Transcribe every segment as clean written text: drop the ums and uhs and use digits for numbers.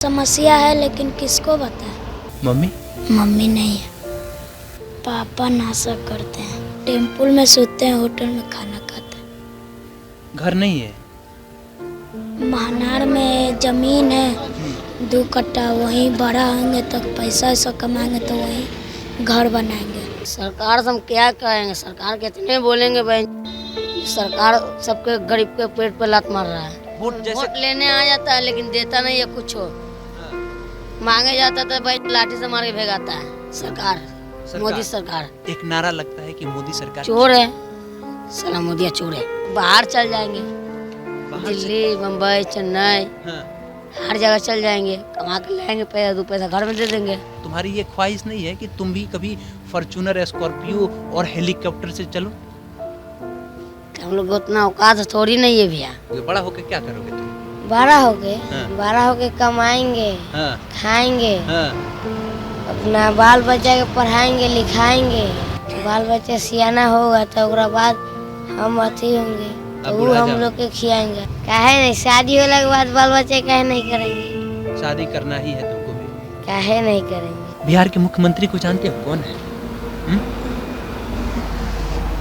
समस्या है लेकिन किसको बताए। मम्मी मम्मी नहीं है, पापा नाशा करते हैं, टेम्पल में सोते हैं, होटल में खाना खाते हैं। घर नहीं है। महनार में जमीन है 2 कट्टा, वहीं बड़ा होंगे तक पैसा ऐसा कमाएंगे तो वहीं घर बनाएंगे। सरकार से हम क्या कहेंगे, सरकार कितने बोलेंगे भाई, सरकार सबके गरीब के पेट पे लात मार रहा है। वोट लेने आ जाता है लेकिन देता नहीं है कुछ हो। मांगे जाता तो भाई लाठी से मार के भेगाता है सरकार। मोदी सरकार एक नारा लगता है कि मोदी सरकार चोर है, साला मोदी चोर है। बाहर चल जाएंगे, दिल्ली बम्बई चेन्नई हर जगह चल जाएंगे, कमा के लाएंगे, पैसा 2 पैसा घर में दे देंगे। तुम्हारी ये ख्वाहिश नहीं है कि तुम भी कभी फॉर्च्यूनर स्कॉर्पियो और हेलीकॉप्टर से चलो? हम लोग उतना औकात थोड़ी नहीं है भैया। बड़ा होकर क्या करोगे तुम? बड़ा हो गए कमाएंगे, खाएंगे, अपना बाल बच्चा के पढ़ाएंगे लिखाएंगे। बाल बच्चा सियाना होगा तो उसके बाद हम अथी होंगे तो वो हम लोग के खिलाएंगे। काहे नहीं, शादी होने के बाद बाल बच्चे काहे नहीं करेंगे? शादी करना ही है तुमको भी। काहे नहीं करेंगे? बिहार के मुख्यमंत्री को जानते हो कौन है?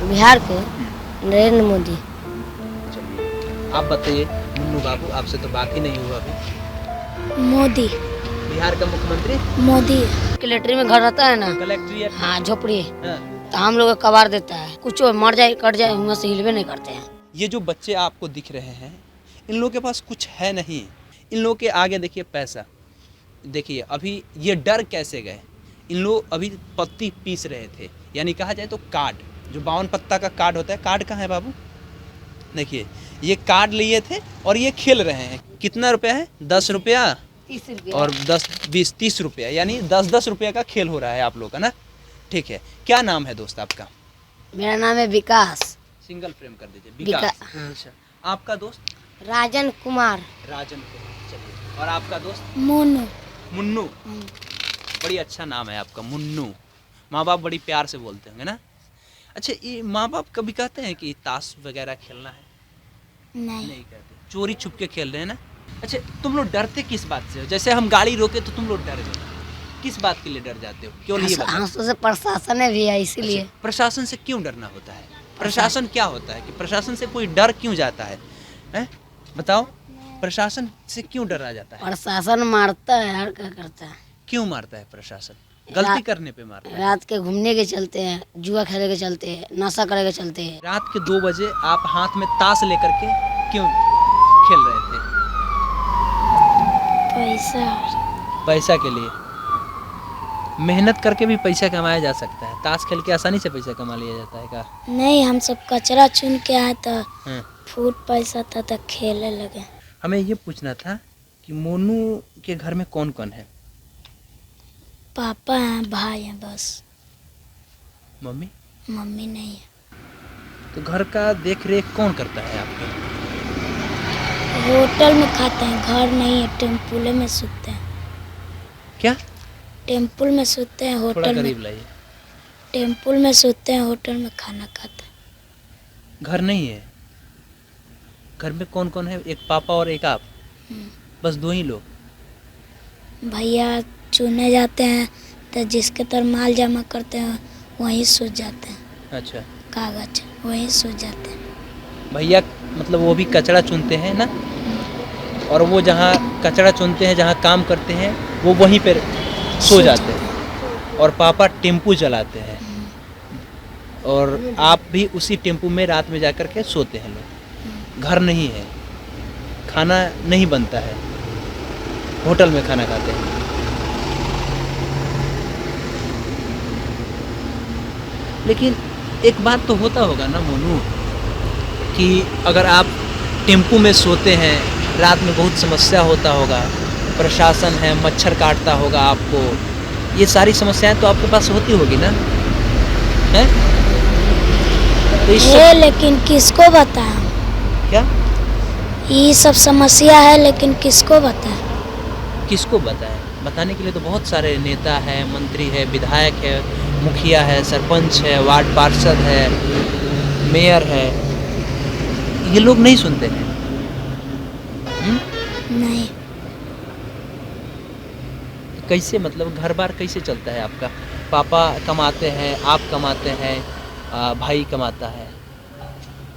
बिहार के नरेंद्र मोदी। आप बताइए मुन्नू बाबू, आपसे तो बात ही नहीं हुआ अभी। मोदी। बिहार का मुख्यमंत्री मोदी। कलेक्ट्री में घर रहता है ना, कलेक्ट्रेट। हाँ झोपड़ी, तो हम लोग को कबाड़ देता है। कुछ मर जाए कट जाए वहाँ से हिलवे नहीं करते हैं। ये जो बच्चे आपको दिख रहे हैं, इन लोगों के पास कुछ है नहीं। इन लोगों के आगे देखिए पैसा। देखिए अभी ये डर कैसे गए। इन लोग अभी पत्ती पीस रहे थे, यानी कहा जाए तो कार्ड, जो 52 पत्ता का कार्ड होता है। कार्ड कहाँ है बाबू? देखिए ये कार्ड लिए थे और ये खेल रहे हैं। कितना रुपया है? 10 रुपया 30 रुपया और 10 20 30 रुपया, यानी 10-10 रुपये का खेल हो रहा है आप लोग का ना। ठीक है, क्या नाम है दोस्त आपका? मेरा नाम है विकास। सिंगल फ्रेम कर दीजिए। विकास। हाँ। अच्छा, आपका दोस्त? राजन कुमार। राजन कुमार। चलिए, और आपका दोस्त? मोनू। मुन्नू। बड़ी अच्छा नाम है आपका, मुन्नू। माँ बाप बड़ी प्यार से बोलते होंगे ना। अच्छा, ये माँ बाप कभी कहते हैं कि ताश वगैरह खेलना है? नहीं कहते, चोरी छुप के खेल रहे हैं ना। अच्छा, तुम लोग डरते किस बात से हो? जैसे हम गाड़ी रोके तो तुम लोग डर गए, किस बात के लिए डर जाते हो? क्यों ये बताओ। से प्रशासन है भी है इसीलिए। अच्छा, प्रशासन से क्यों डरना होता है? प्रशासन क्या होता है कि प्रशासन से कोई डर क्यों जाता है? हैं? बताओ, प्रशासन से क्यों डरा जाता है? प्रशासन मारता है, हर क्या करता है। क्यों मारता है प्रशासन? गलती करने पे मारता है। रात के घूमने के चलते हैं, जुआ खेले के चलते हैं, नशा करे के चलते हैं। रात के 2 बजे आप हाथ में ताश लेकर के क्यों खेल रहे थे? पैसा के लिए। मेहनत करके भी पैसा कमाया जा सकता है, ताश खेल के आसानी से पैसा कमा लिया जाता है क्या? नहीं, हम सब कचरा चुन के आए तो फूट पैसा था तो खेलने लगे। हमें ये पूछना था कि मोनू के घर में कौन कौन है? पापा हैं, भाई हैं, बस। मम्मी? मम्मी नहीं है। तो घर का देख रेख कौन करता है आपके? होटल में खाते हैं, घर नहीं है, टेम्पुल में सोते हैं। क्या? टेम्पुल में सोते हैं, थोड़ा होटल में। करीब लाइए। टेम्पुल में सोते हैं, होटल में खाना खाते हैं। घर नहीं है। घर में कौन कौन है? एक पापा और एक आप, बस 2 ही लोग। भैया चुने जाते हैं तो जिसके तर माल जमा करते हैं वहीं सूझ जाते हैं। अच्छा, कागज वहीं सूझ जाते हैं। भैया मतलब वो भी कचरा चुनते हैं ना, और वो जहाँ कचरा चुनते हैं, जहाँ काम करते हैं, वो वहीं पर सो जाते हैं। और पापा टेम्पू चलाते हैं, और आप भी उसी टेम्पू में रात में जाकर के सोते हैं लोग। घर नहीं है, खाना नहीं बनता है, होटल में खाना खाते हैं। लेकिन एक बात तो होता होगा ना मोनू, कि अगर आप टेम्पू में सोते हैं, रात में बहुत समस्या होता होगा, प्रशासन है, मच्छर काटता होगा आपको, ये सारी समस्याएं तो आपके पास होती होगी ना, हैं? तो ये लेकिन किसको बताएं? क्या? ये सब समस्या है लेकिन किसको बताएं? किसको बताएं? बताने के लिए तो बहुत सारे नेता है, मंत्री है, विधायक है, मुखिया है, सरपंच है, वार्ड पार्षद है, मेयर है। ये लोग नहीं सुनते हैं। नहीं। कैसे मतलब घर बार कैसे चलता है आपका? पापा कमाते हैं, आप कमाते हैं, भाई कमाता है।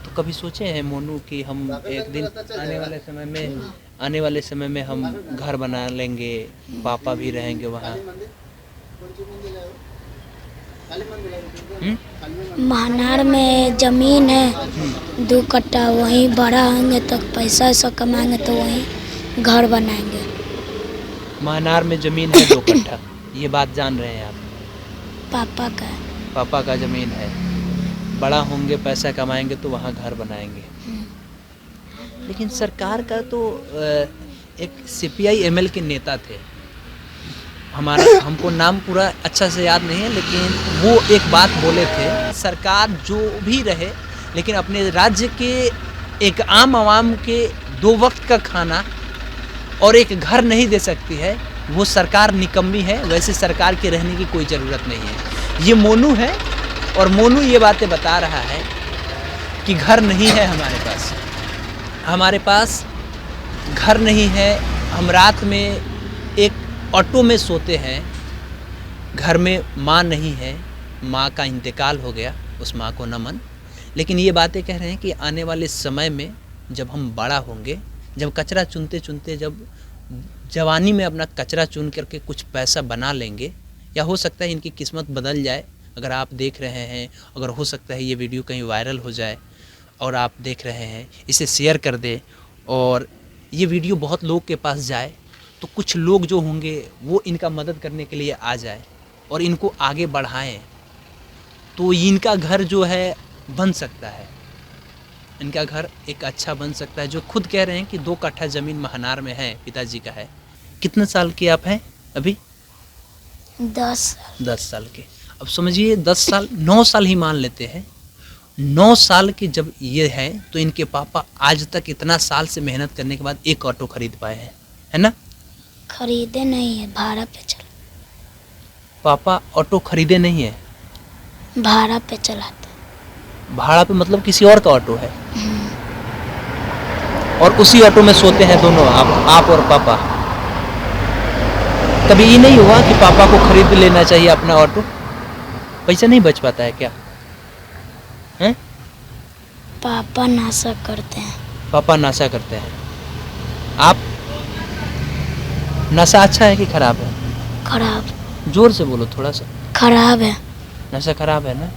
तो कभी सोचे हैं मोनू कि हम एक दिन आने वाले समय में हम घर बना लेंगे, पापा भी रहेंगे वहाँ? महानार में ज़मीन है 2 कट्टा, वहीं बड़ा होंगे तो पैसा ऐसा कमाएंगे तो वहीं घर बनाएंगे। महानार में ज़मीन है 2 कट्ठा, ये बात जान रहे हैं आप? पापा का है। पापा का ज़मीन है, बड़ा होंगे पैसा कमाएंगे तो वहाँ घर बनाएंगे। लेकिन सरकार का तो एक CPI ML के नेता थे, हमको नाम पूरा अच्छा से याद नहीं है, लेकिन वो एक बात बोले थे, सरकार जो भी रहे लेकिन अपने राज्य के एक आम आवाम के 2 वक्त का खाना और एक घर नहीं दे सकती है, वो सरकार निकम्मी है। वैसे सरकार के रहने की कोई ज़रूरत नहीं है। ये मोनू है और मोनू ये बातें बता रहा है कि घर नहीं है हमारे पास घर नहीं है। हम रात में एक ऑटो में सोते हैं, घर में माँ नहीं है, माँ का इंतकाल हो गया, उस माँ को नमन। लेकिन ये बातें कह रहे हैं कि आने वाले समय में जब हम बड़ा होंगे, जब कचरा चुनते चुनते जब जवानी में अपना कचरा चुन करके कुछ पैसा बना लेंगे, या हो सकता है इनकी किस्मत बदल जाए। अगर आप देख रहे हैं, अगर हो सकता है ये वीडियो कहीं वायरल हो जाए और आप देख रहे हैं, इसे शेयर कर दें और ये वीडियो बहुत लोग के पास जाए, तो कुछ लोग जो होंगे वो इनका मदद करने के लिए आ जाए और इनको आगे बढ़ाएं, तो इनका घर जो है बन सकता है, इनका घर एक अच्छा बन सकता है। जो खुद कह रहे हैं कि 2 कट्ठा ज़मीन महानार में है, पिताजी का है। कितने साल के आप हैं अभी? 10 साल के। अब समझिए 10 साल, 9 साल ही मान लेते हैं। 9 साल के जब ये है तो इनके पापा आज तक इतना साल से मेहनत करने के बाद एक ऑटो खरीद पाए हैं, है ना? खरीदे नहीं है, भाड़ा पे चला। पापा ऑटो खरीदे नहीं है, भाड़ा पे चलाते। भाड़ा पे मतलब किसी और का ऑटो है और उसी ऑटो में सोते हैं दोनों, आप और पापा। कभी ये नहीं हुआ कि पापा को खरीद लेना चाहिए अपना ऑटो? पैसा नहीं बच पाता है क्या? हैं? पापा नशा करते हैं। पापा नशा करते हैं। आप? नशा अच्छा है कि खराब है? खराब। जोर से बोलो थोड़ा सा। खराब है। नशा खराब है ना?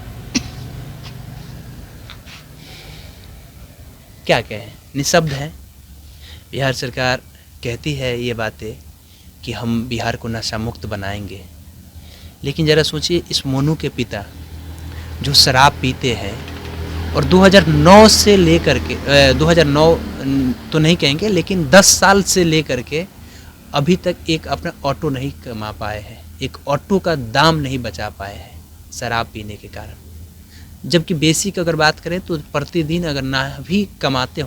क्या कहें, निशब्द है। बिहार सरकार कहती है ये बातें कि हम बिहार को नशा मुक्त बनाएंगे, लेकिन ज़रा सोचिए इस मोनू के पिता जो शराब पीते हैं और 2009 से लेकर के 2009 तो नहीं कहेंगे, लेकिन 10 साल से लेकर के अभी तक एक अपना ऑटो नहीं कमा पाए हैं, एक ऑटो का दाम नहीं बचा पाए हैं शराब पीने के कारण। जबकि बेसिक अगर बात करें तो प्रतिदिन अगर ना भी कमाते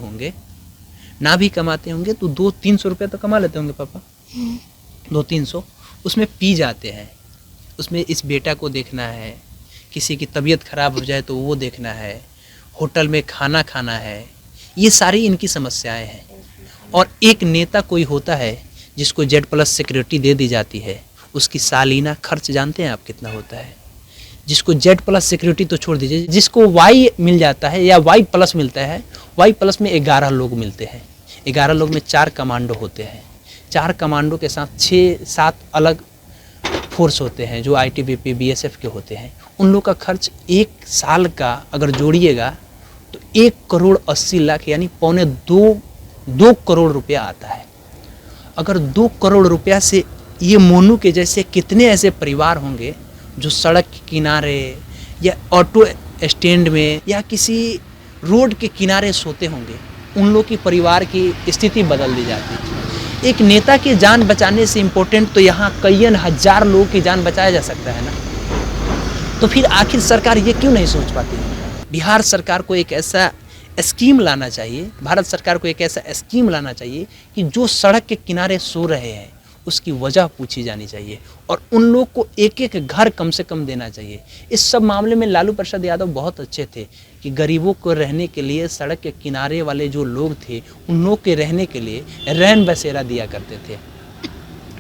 होंगे तो 200-300 रुपये तो कमा लेते होंगे पापा। 200-300 उसमें पी जाते हैं। उसमें इस बेटा को देखना है, किसी की तबीयत खराब हो जाए तो वो देखना है, होटल में खाना खाना है, ये सारी इनकी समस्याएं हैं। और एक नेता कोई होता है जिसको Z+ सिक्योरिटी दे दी जाती है, उसकी सालाना खर्च जानते हैं आप कितना होता है? जिसको Z+ सिक्योरिटी तो छोड़ दीजिए, जिसको Y मिल जाता है या Y+ मिलता है, Y+ में 11 लोग मिलते हैं। 11 लोग में 4 कमांडो होते हैं। 4 कमांडो के साथ 6-7 अलग फोर्स होते हैं जो ITBP BSF के होते हैं। उन लोग का खर्च 1 साल का अगर जोड़िएगा तो 1,80,00,000 यानी 2 करोड़ रुपया आता है। अगर 2 करोड़ रुपया से ये मोनू के जैसे कितने ऐसे परिवार होंगे जो सड़क के किनारे या ऑटो स्टैंड में या किसी रोड के किनारे सोते होंगे, उन लोग की परिवार की स्थिति बदल दी जाती है। एक नेता की जान बचाने से इम्पोर्टेंट तो यहाँ कई हजार लोगों की जान बचाया जा सकता है ना। तो फिर आखिर सरकार ये क्यों नहीं सोच पाती? बिहार सरकार को एक ऐसा स्कीम लाना चाहिए, भारत सरकार को एक ऐसा स्कीम लाना चाहिए कि जो सड़क के किनारे सो रहे हैं उसकी वजह पूछी जानी चाहिए और उन लोग को एक एक घर कम से कम देना चाहिए। इस सब मामले में लालू प्रसाद यादव बहुत अच्छे थे कि गरीबों को रहने के लिए सड़क के किनारे वाले जो लोग थे उन लोग के रहने के लिए रैन बसेरा दिया करते थे।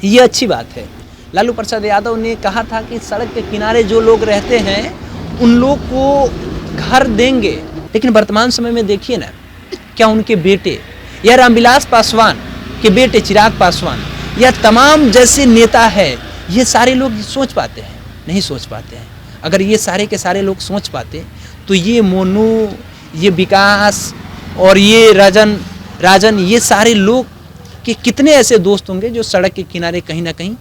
ये अच्छी बात है, लालू प्रसाद यादव ने कहा था कि सड़क के किनारे जो लोग रहते हैं उन लोग को घर देंगे, लेकिन वर्तमान समय में देखिए ना, क्या उनके बेटे या रामविलास पासवान के बेटे चिराग पासवान या तमाम जैसे नेता है, ये सारे लोग सोच पाते हैं? नहीं सोच पाते हैं। अगर ये सारे के सारे लोग सोच पाते तो ये मोनू, ये विकास और ये राजन ये सारे लोग के कितने ऐसे दोस्त होंगे जो सड़क के किनारे कहीं ना कहीं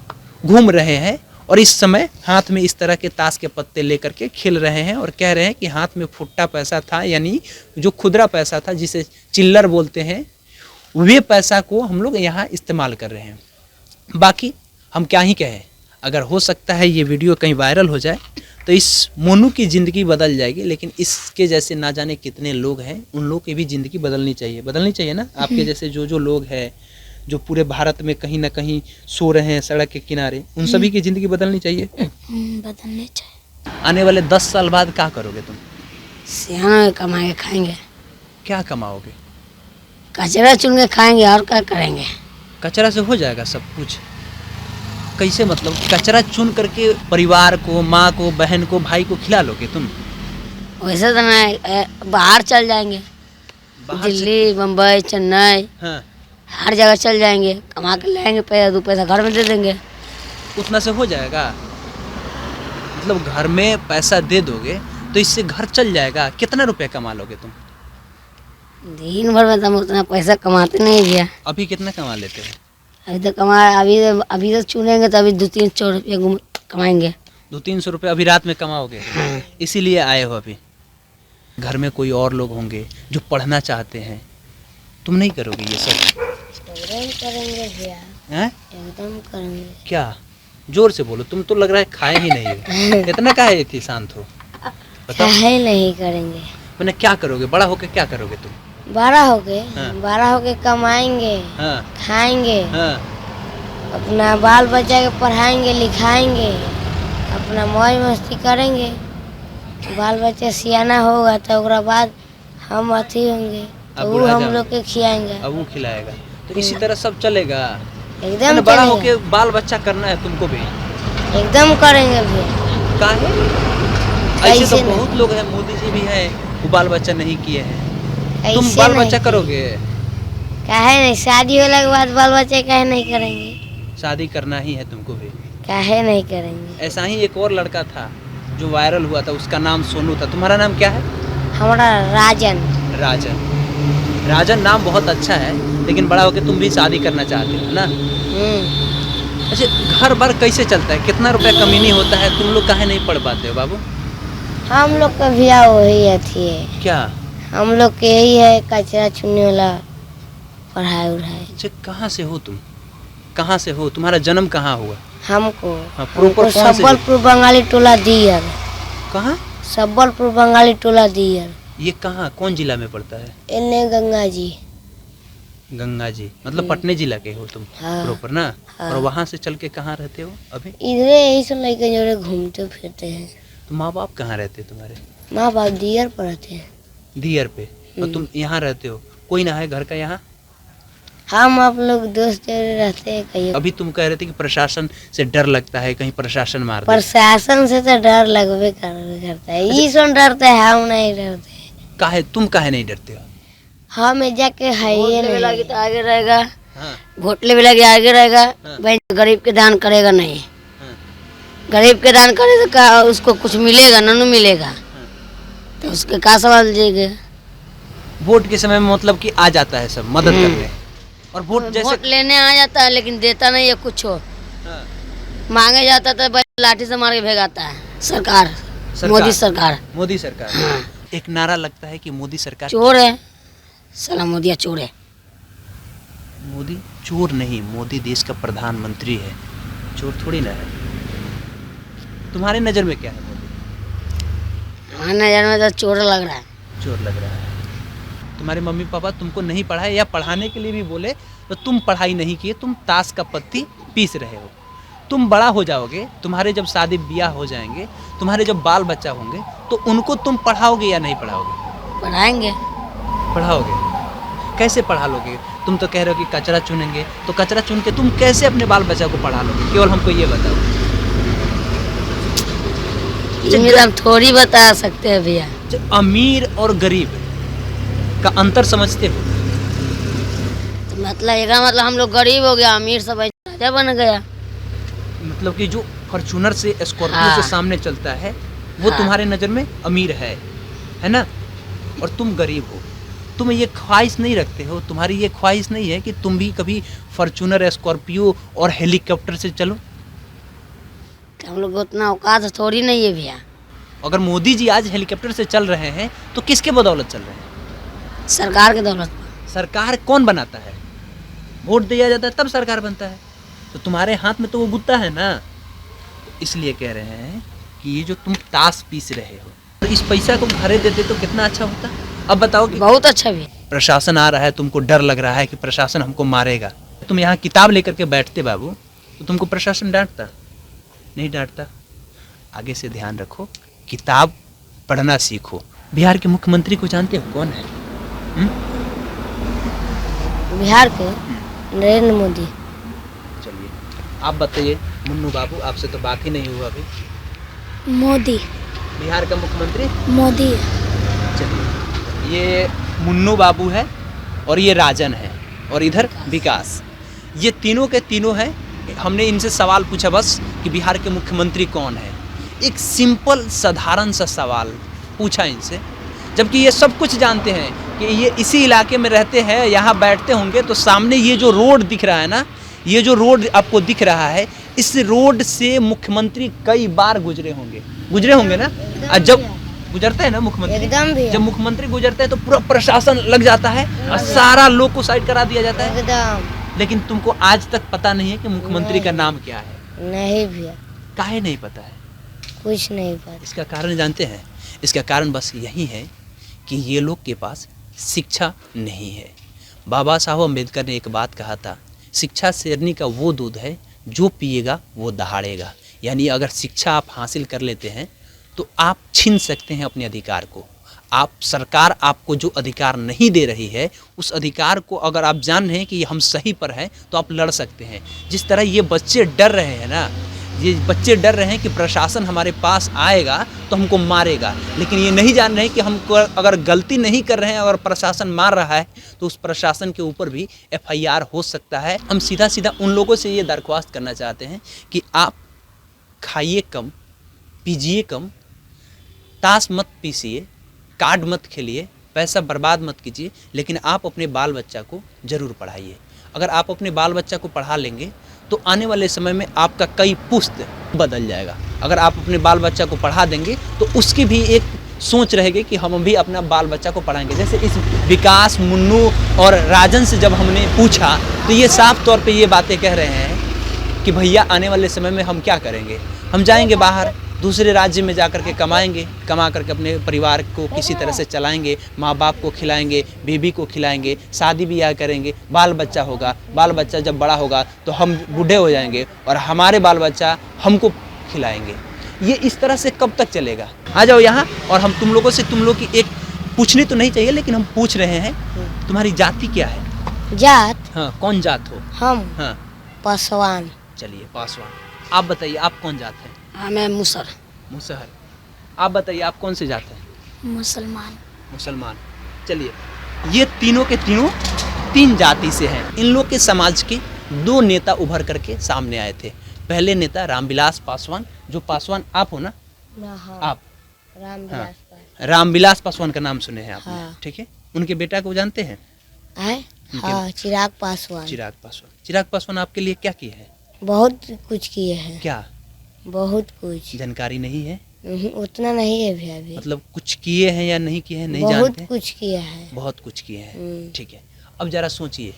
घूम रहे हैं और इस समय हाथ में इस तरह के ताश के पत्ते लेकर के खेल रहे हैं और कह रहे हैं कि हाथ में फुट्टा पैसा था, यानी जो खुदरा पैसा था जिसे चिल्लर बोलते हैं, वे पैसा को हम लोग यहाँ इस्तेमाल कर रहे हैं। बाकी हम क्या ही कहें, अगर हो सकता है ये वीडियो कहीं वायरल हो जाए तो इस मोनू की ज़िंदगी बदल जाएगी, लेकिन इसके जैसे ना जाने कितने लोग हैं, उन लोग की भी ज़िंदगी बदलनी चाहिए ना। आपके जैसे जो लोग हैं जो पूरे भारत में कहीं ना कहीं सो रहे हैं सड़क के किनारे, उन सभी की ज़िंदगी बदलनी चाहिए। बदलने चाहिए। आने वाले 10 साल बाद क्या करोगे तुम? सियाना कमाएंगे, खाएंगे। क्या कमाओगे? कचरा चुन के खाएंगे और क्या करेंगे। कचरा से हो जाएगा सब कुछ? कैसे मतलब कचरा चुन करके परिवार को, माँ को, बहन को, भाई को खिला लोगे तुम? वैसे तो नहीं, बाहर चल जाएंगे, दिल्ली, बम्बई, चेन्नई, हाँ, हर जगह चल जाएंगे, कमा के लाएंगे, पैसा 2 पैसा घर में दे देंगे। उतना से हो जाएगा? मतलब घर में पैसा दे दोगे तो इससे घर चल जाएगा? कितना रुपए कमा लोगे तुम? दिन भर में तो हम उतना पैसा कमाते नहीं भैया। अभी कितना कमा लेते हो? अभी तो चुनेंगे तो अभी 200-300 रुपये कमाएंगे। 200-300 रुपये अभी रात में कमाओगे? हाँ। इसीलिए आए हो अभी। घर में कोई और लोग होंगे जो पढ़ना चाहते हैं, तुम नहीं करोगे ये सब? एकदम करेंगे भैया, हैं? एकदम करेंगे। क्या? जोर से बोलो, तुम तो लग रहा है खाए ही नहीं हो। इतना काहे इतनी शांत हो? बताओ। काहे नहीं करेंगे? मैंने क्या करोगे? बड़ा होके क्या करोगे तुम? बड़ा होके हाँ। बड़ा होके कमाएंगे, हाँ, खाएंगे, हाँ, अपना बाल बच्चा के पढ़ाएंगे, लिखाएंगे, अपना मौज मस्ती करेंगे। बाल बच्चा सियाना होगा तो ओकरा बाद हम अथी होंगे तो अब वो बुढ़ा हम जाओगे। लोग के खिलाएंगे। अब वो खिलाएगा तो इसी तरह सब चलेगा। एकदम मैंने बड़ा चलेगा। होके बाल बच्चा करना है तुमको भी? एकदम करेंगे भैया। काहे? ऐसे कैसे तो नहीं? बहुत लोग हैं, मोदी जी भी हैं, वो बाल बच्चा नहीं किए हैं। तुम ऐसे बाल नहीं बच्चा करोगे? काहे नहीं? शादी होने के बाद बाल बच्चे काहे नहीं करेंगे? शादी करना ही है तुमको भी? काहे नहीं करेंगे? ऐसा ही एक और लड़का था जो वायरल हुआ था, उसका नाम सोनू था। तुम्हारा नाम क्या है? हमारा राजन। राजन नाम बहुत अच्छा है, लेकिन बड़ा होकर तुम भी शादी करना चाहते हो ना? अच्छा, घर बार कैसे चलता है? कितना रुपया कमीनी होता है? तुम लोग काहे नहीं पढ़ पाते हो बाबू? हम लोग का भैया वही अथी है, क्या? हम लोग के यही है कचरा चुनने वाला, पढ़ाई उढ़ाई। अच्छा, कहाँ से हो तुम? कहाँ से हो? तुम्हारा जन्म कहाँ हुआ? हमको हाँ, proper कौन से सबलपुर बंगाली टोला दियर। कहाँ? सबलपुर बंगाली टोला दियर। ये कहाँ, कौन जिला में पड़ता है? इन्ने गंगा जी। गंगा जी मतलब पटने जिला के हो तुम? हाँ। प्रॉपर ना? हाँ। और वहाँ से चल के कहाँ रहते हो अभी? इधर यही सब लड़के जोड़े घूमते फिरते हैं। तो माँ बाप कहाँ रहते तुम्हारे? माँ बाप दियर पर रहते हैं। दियर पे? और तुम यहाँ रहते हो? कोई ना है घर का यहाँ? हम आप लोग दोस्त जोड़े रहते हैं कहीं। अभी तुम कह रहे थे कि प्रशासन से डर लगता है, कहीं प्रशासन मार दे। प्रशासन से तो डर लगबे करता है। ये सुन डरते हैं, हम नहीं डरते। काहे तुम काहे नहीं डरते हो? हम जाके है नहीं लगी तो आगे रहेगा, हाँ, वोट लेवे लगे आगे रहेगा। हाँ। भाई गरीब के दान करेगा नहीं, हाँ, गरीब के दान करे तो का उसको कुछ मिलेगा ना, नहीं मिलेगा हाँ। तो उसके का सवाल जाएगा। वोट के समय में मतलब कि आ जाता है सब मदद करने, और वोट जैसे वोट लेने आ जाता है लेकिन देता नहीं है कुछ। हाँ, मांगे जाता तो भाई लाठी से मार के भेगाता है सरकार। मोदी सरकार। मोदी सरकार। हाँ। एक नारा लगता है कि मोदी सरकार चोर है, साला मोदी चोर है। मोदी चोर नहीं, मोदी देश का प्रधानमंत्री है, चोर थोड़ी ना है। तुम्हारे नज़र में क्या है मोदी? हमारे नजर में तो चोर लग रहा है। चोर लग रहा है। तुम्हारे मम्मी पापा तुमको नहीं पढ़ाए या पढ़ाने के लिए भी बोले तो तुम पढ़ाई नहीं किए, तुम ताश का पत्ती पीस रहे हो। तुम बड़ा हो जाओगे, तुम्हारे जब शादी ब्याह हो जाएंगे, तुम्हारे जब बाल बच्चा होंगे, तो उनको तुम पढ़ाओगे या नहीं पढ़ाओगे? पढ़ाएंगे। पढ़ाओगे। कैसे पढ़ा लोगे? तुम तो कह रहे हो कि कचरा चुनेंगे, तो कचरा चुन के तुम कैसे अपने बाल बच्चा को पढ़ा लोगे? केवल हमको ये बताओ। ये हम थोड़ी बता सकते हैं भैया। अमीर और गरीब का अंतर समझते हो? तो मतलब इसका मतलब हम लोग गरीब हो गया, अमीर सब राजा बन गया। मतलब कि जो फॉर्च्यूनर से स्कॉर्पियो हाँ। से सामने चलता है वो हाँ। तुम्हारे नज़र में अमीर है ना? और तुम गरीब हो। तुम ये ख्वाहिश नहीं रखते हो, तुम्हारी ये ख्वाहिश नहीं है कि तुम भी कभी फॉर्च्यूनर, स्कॉर्पियो और हेलीकॉप्टर से चलो? तो हम लोग को उतना औकात थोड़ी नहीं है भैया। अगर मोदी जी आज हेलीकॉप्टर से चल रहे हैं तो किसके बदौलत चल रहे हैं? सरकार के दौलत सरकार कौन बनाता है? वोट दिया जाता है तब सरकार बनता है। तो तुम्हारे हाथ में तो वो गुत्ता है ना। इसलिए कह रहे हैं कि ये जो तुम ताश पीस रहे हो, तो इस पैसा को घरे देते तो कितना अच्छा होता। अब बताओ कि बहुत अच्छा भी। प्रशासन आ रहा है, तुमको डर लग रहा है कि प्रशासन हमको मारेगा। तुम यहाँ किताब लेकर के बैठते बाबू, तो तुमको प्रशासन डांटता नहीं? डांटता। आगे से ध्यान रखो, किताब पढ़ना सीखो। बिहार के मुख्यमंत्री को जानते हो कौन है? बिहार के नरेंद्र मोदी। चलिए आप बताइए मुन्नू बाबू, आपसे तो बात ही नहीं हुआ अभी। मोदी। बिहार का मुख्यमंत्री मोदी। चलिए, ये मुन्नू बाबू है और ये राजन है और इधर विकास। ये तीनों के तीनों हैं। हमने इनसे सवाल पूछा बस कि बिहार के मुख्यमंत्री कौन है। एक सिंपल साधारण सा सवाल पूछा इनसे, जबकि ये सब कुछ जानते हैं कि ये इसी इलाके में रहते हैं, यहाँ बैठते होंगे। तो सामने ये जो रोड दिख रहा है ना, ये जो रोड आपको दिख रहा है, इस रोड से मुख्यमंत्री कई बार गुजरे होंगे ना। और जब गुजरते हैं ना मुख्यमंत्री, एकदम भी। जब मुख्यमंत्री गुजरते हैं तो पूरा प्रशासन लग जाता है और सारा लोग को साइड करा दिया जाता है। एकदम लेकिन तुमको आज तक पता नहीं है कि मुख्यमंत्री का नाम क्या है। नहीं भैया, काहे नहीं पता है? कुछ नहीं पता। इसका कारण जानते हैं? इसका कारण बस यही है कि ये लोग के पास शिक्षा नहीं है। बाबा साहब अम्बेडकर ने एक बात कहा था, शिक्षा शेरनी का वो दूध है जो पिएगा वो दहाड़ेगा। यानी अगर शिक्षा आप हासिल कर लेते हैं तो आप छीन सकते हैं अपने अधिकार को। आप सरकार आपको जो अधिकार नहीं दे रही है, उस अधिकार को अगर आप जान रहे हैं कि हम सही पर हैं तो आप लड़ सकते हैं। जिस तरह ये बच्चे डर रहे हैं ना, ये बच्चे डर रहे हैं कि प्रशासन हमारे पास आएगा तो हमको मारेगा, लेकिन ये नहीं जान रहे हैं कि हमको अगर गलती नहीं कर रहे हैं, अगर प्रशासन मार रहा है तो उस प्रशासन के ऊपर भी FIR हो सकता है। हम सीधा सीधा उन लोगों से ये दरख्वास्त करना चाहते हैं कि आप खाइए कम, पीजिए कम, ताश मत पीसिए, कार्ड मत खेलिए, पैसा बर्बाद मत कीजिए, लेकिन आप अपने बाल बच्चा को ज़रूर पढ़ाइए। अगर आप अपने बाल बच्चा को पढ़ा लेंगे तो आने वाले समय में आपका कई पुश्त बदल जाएगा। अगर आप अपने बाल बच्चा को पढ़ा देंगे तो उसकी भी एक सोच रहेगी कि हम भी अपना बाल बच्चा को पढ़ाएंगे। जैसे इस विकास, मुन्नू और राजन से जब हमने पूछा तो ये साफ तौर पे ये बातें कह रहे हैं कि भैया आने वाले समय में हम क्या करेंगे, हम जाएंगे बाहर, दूसरे राज्य में जा कर के कमाएंगे, कमा करके अपने परिवार को किसी तरह से चलाएंगे, माँ बाप को खिलाएंगे, बीबी को खिलाएंगे, शादी ब्याह करेंगे, बाल बच्चा होगा। बाल बच्चा जब बड़ा होगा तो हम बूढ़े हो जाएंगे और हमारे बाल बच्चा हमको खिलाएंगे। ये इस तरह से कब तक चलेगा? आ जाओ यहाँ और हम तुम लोगों से, तुम लोग की एक पूछनी तो नहीं चाहिए लेकिन हम पूछ रहे हैं, तुम्हारी जाति क्या है? जात? हाँ, कौन जात हो? हम हाँ, पासवान। चलिए पासवान। आप बताइए आप कौन जात है? हमें मुसर। मुसहर। आप बताइए आप कौन से जात हैं? मुसलमान। मुसलमान। चलिए, ये तीनों के तीनों 3 जाति से हैं। इन लोग के समाज के 2 नेता उभर करके सामने आए थे। पहले नेता रामविलास पासवान, जो पासवान आप हो ना? आप रामविलास पासवान। रामविलास पासवान का नाम सुने हैं आपने? हाँ। ठीक है। उनके बेटा को जानते हैं? हाँ, चिराग पासवान। चिराग पासवान। चिराग पासवान आपके लिए क्या किए हैं? बहुत कुछ किए हैं। क्या? बहुत कुछ। जानकारी नहीं है? उतना नहीं है भैया अभी। मतलब कुछ किए हैं या नहीं किए हैं नहीं बहुत जानते? कुछ किया है। बहुत कुछ किए हैं। ठीक है। अब जरा सोचिए,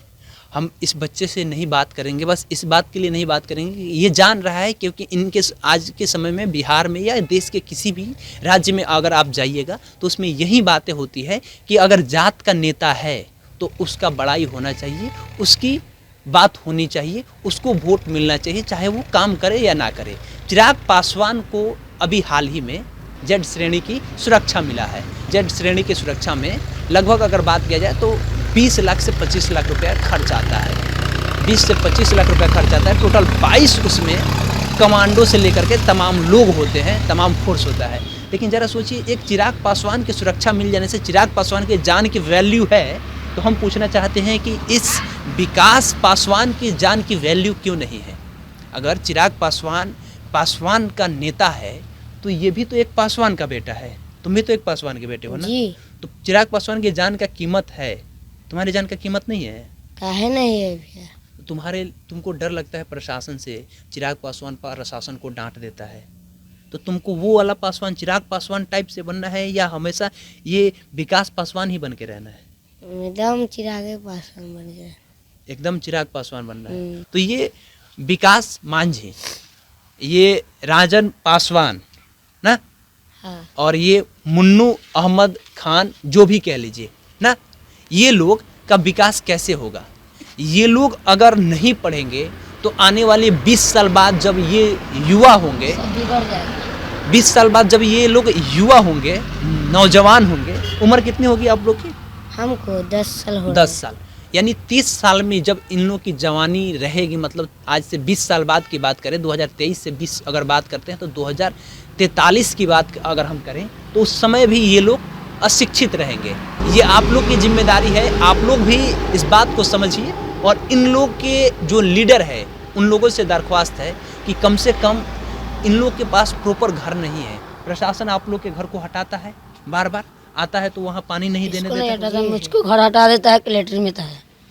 हम इस बच्चे से नहीं बात करेंगे, बस इस बात के लिए नहीं बात करेंगे कि ये जान रहा है, क्योंकि इनके आज के समय में बिहार में या देश के किसी भी राज्य में अगर आप जाइएगा तो उसमें यही बातें होती है कि अगर जात का नेता है तो उसका बड़ाई होना चाहिए, उसकी बात होनी चाहिए, उसको वोट मिलना चाहिए, चाहे वो काम करे या ना करे। चिराग पासवान को अभी हाल ही में Z श्रेणी की सुरक्षा मिला है। Z श्रेणी की सुरक्षा में लगभग अगर बात किया जाए तो 20 लाख से 25 लाख रुपया खर्च आता है। 20 से 25 लाख रुपया खर्च आता है। टोटल 22 उसमें कमांडो से लेकर के तमाम लोग होते हैं, तमाम फोर्स होता है। लेकिन ज़रा सोचिए, एक चिराग पासवान की सुरक्षा मिल जाने से चिराग पासवान के जान की वैल्यू है, तो हम पूछना चाहते हैं कि इस विकास पासवान की जान की वैल्यू क्यों नहीं है? अगर चिराग पासवान का नेता है तो ये भी तो एक पासवान का बेटा है, तुम भी तो एक पासवान के बेटे हो ना जी। तो चिराग पासवान की जान का कीमत है, तुम्हारी जान का कीमत नहीं है? काहे नहीं है भैया? तुमको डर लगता है प्रशासन से, चिराग पासवान प्रशासन को डांट देता है, तो तुमको वो वाला पासवान चिराग पासवान टाइप से बनना है या हमेशा ये विकास पासवान ही बन के रहना है? एकदम चिरागे पासवान बन गया। एकदम चिराग पासवान बनना है। तो ये विकास मांझी, ये राजन पासवान ना, हाँ। और ये मुन्नू अहमद खान, जो भी कह लीजिए ना, ये लोग का विकास कैसे होगा? ये लोग अगर नहीं पढ़ेंगे तो आने वाले 20 साल बाद जब ये युवा होंगे, सब बिगड़ जाएगा। 20 साल बाद जब ये लोग युवा होंगे, नौजवान होंगे, उम्र कितनी होगी आप लोग की? हमको 10 साल हो 10 साल, यानी 30 साल में जब इन लोग की जवानी रहेगी, मतलब आज से 20 साल बाद की बात करें, 2023 से 20 अगर बात करते हैं तो 2043 की बात अगर हम करें तो उस समय भी ये लोग अशिक्षित रहेंगे। ये आप लोग की जिम्मेदारी है, आप लोग भी इस बात को समझिए और इन लोग के जो लीडर है उन लोगों से दरख्वास्त है कि कम से कम इन लोग के पास प्रॉपर घर नहीं है। प्रशासन आप लोग के घर को हटाता है, बार बार आता है तो वहाँ पानी नहीं देने देता। मुझको घर हटा देता है, कलेक्ट्री में था।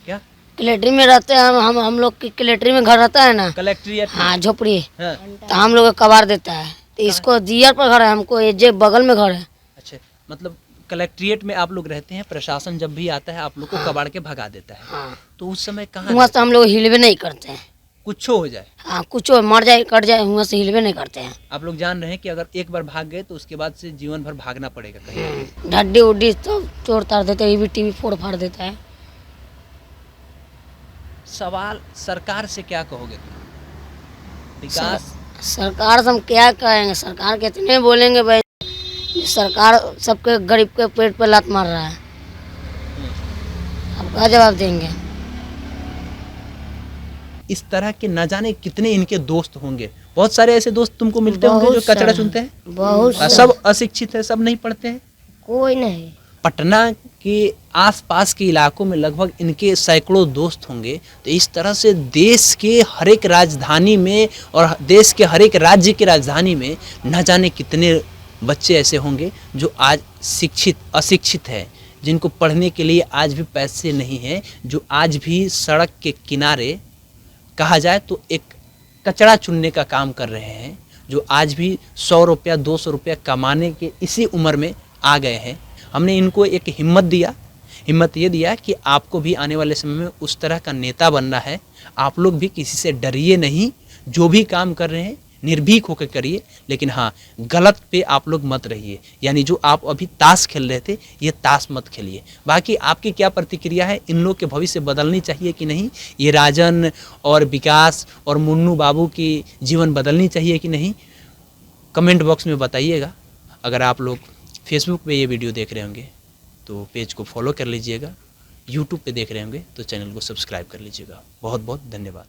क्या कलेक्ट्री में रहते हैं हम लोग की कलेक्ट्री में घर रहता है ना, कलेक्ट्रिएट? हाँ, झोपड़ी। हाँ। तो हम लोग को कबाड़ देता है। तो इसको जीआर पर घर है, हमको ये जे बगल में घर है। अच्छा, मतलब कलेक्ट्रिएट में आप लोग रहते हैं, प्रशासन जब भी आता है आप लोग को कबाड़ के भगा देता है। हाँ। तो उस समय कहाँ वहाँ से हम लोग हिलवे नहीं करते हैं। कुछ हो जाए, हाँ, कुछ मर जाए कट जाए, वहाँ से हिलवे नहीं करते हैं। आप लोग जान रहे हैं कि अगर एक बार भाग गए तो उसके बाद से जीवन भर भागना पड़ेगा कहीं। ढड्डी उड्डी सब तोड़ ताड़ देते हैं, ये भी टीवी फोड़ फाड़ देता है। सवाल सरकार से क्या कहोगे तुम? विकास सरकार से हम क्या कहेंगे? सरकार कितने बोलेंगे भाई, सरकार सबके गरीब के पेट पे लात मार रहा है। अब क्या जवाब देंगे? इस तरह के न जाने कितने इनके दोस्त होंगे। बहुत सारे ऐसे दोस्त तुमको मिलते होंगे जो कचरा सारे। चुनते हैं। बहुत सब अशिक्षित है, सब नहीं पढ़ते हैं। कोई नहीं। पटना के आसपास के इलाकों में लगभग इनके सैकड़ों दोस्त होंगे। तो इस तरह से देश के हर एक राजधानी में और देश के हर एक राज्य की राजधानी में न जाने कितने बच्चे ऐसे होंगे जो आज अशिक्षित है, जिनको पढ़ने के लिए आज भी पैसे नहीं हैं, जो आज भी सड़क के किनारे कहा जाए तो एक कचरा चुनने का काम कर रहे हैं, जो आज भी 100 रुपया 200 रुपया कमाने के इसी उम्र में आ गए हैं। हमने इनको एक हिम्मत ये दिया कि आपको भी आने वाले समय में उस तरह का नेता बनना है। आप लोग भी किसी से डरिए नहीं, जो भी काम कर रहे हैं निर्भीक होकर करिए, लेकिन हाँ, गलत पे आप लोग मत रहिए। यानी जो आप अभी ताश खेल रहे थे, ये ताश मत खेलिए। बाकी आपकी क्या प्रतिक्रिया है? इन लोग के भविष्य बदलनी चाहिए कि नहीं? ये राजन और विकास और मुन्नू बाबू की जीवन बदलनी चाहिए कि नहीं? कमेंट बॉक्स में बताइएगा। अगर आप लोग फेसबुक पे ये वीडियो देख रहे होंगे तो पेज को फॉलो कर लीजिएगा, यूट्यूब पे देख रहे होंगे तो चैनल को सब्सक्राइब कर लीजिएगा। बहुत बहुत धन्यवाद।